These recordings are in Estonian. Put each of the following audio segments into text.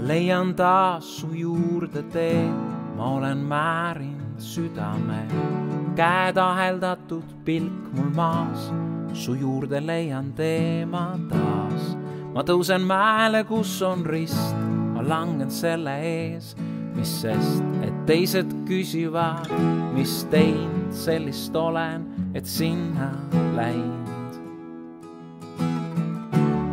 leian taas su juurde tee, ma olen määrinud südame. Käed aheldatud, pilk mul maas, su juurde leian teema taas. Ma tõusen mäele, kus on rist, ma langen selle ees, mis sest, et teised küsivad, mis teinud, sellist olen, et sinna läinud.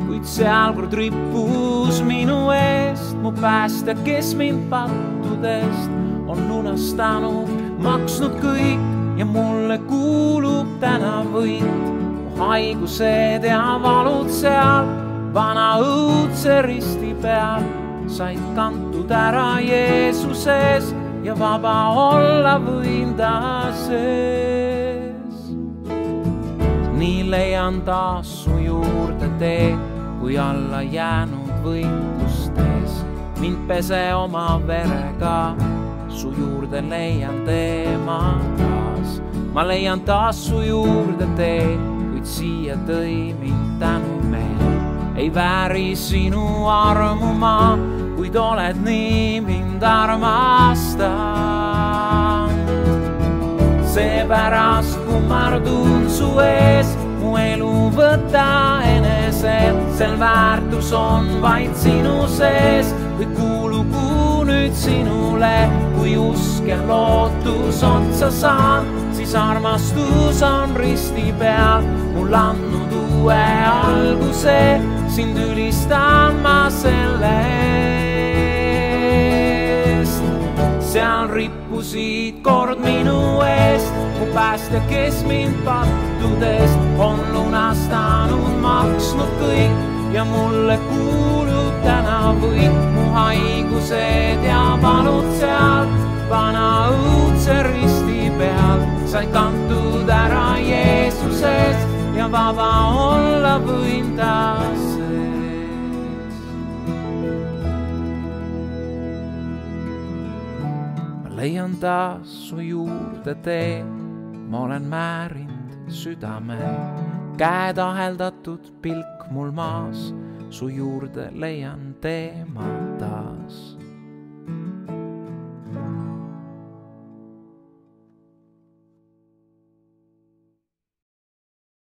Kuid seal kord rippus minu eest mu päästja, kes mind pattudest on lunastanud, maksnud kõik ja mulle kuulub täna võit. Mu haigused ja valud seal vana õudse risti peal said kantud ära Jeesuses ja vaba olla võin ta sees. Nii leian taas su juurde tee, kui alla jäänud võitlustes. Mind pese oma verega, su juurde leian teema taas. Ma leian taas su juurde tee, kuid siia tõi mind tänumeel. Ei vääri sinu armu ma, kuid oled nii mind armastanud. Seepärast kummardun su ees, mu elu võta eneselt. Sel väärtus on vaid sinu sees, või kuulugu nüüd sinule. Kui usk ja lootus otsa saan, siis armastus on risti peal mul andnud uue alguse. Sind ülistan ma selle eest. Seal rippusid kord minu eest mu päästja, kes mind pattudest on lunastanud, maksnud kõik ja mulle kuulub täna võit. Mu haigused ja valud seal vana õudse risti peal sai kantud ära Jeesuses ja vaba olla võin ta sees. Ma leian taas su juurde tee, ma olen määrinud südame. Käed aheldatud, pilk mul maas, su juurde leian teema taas.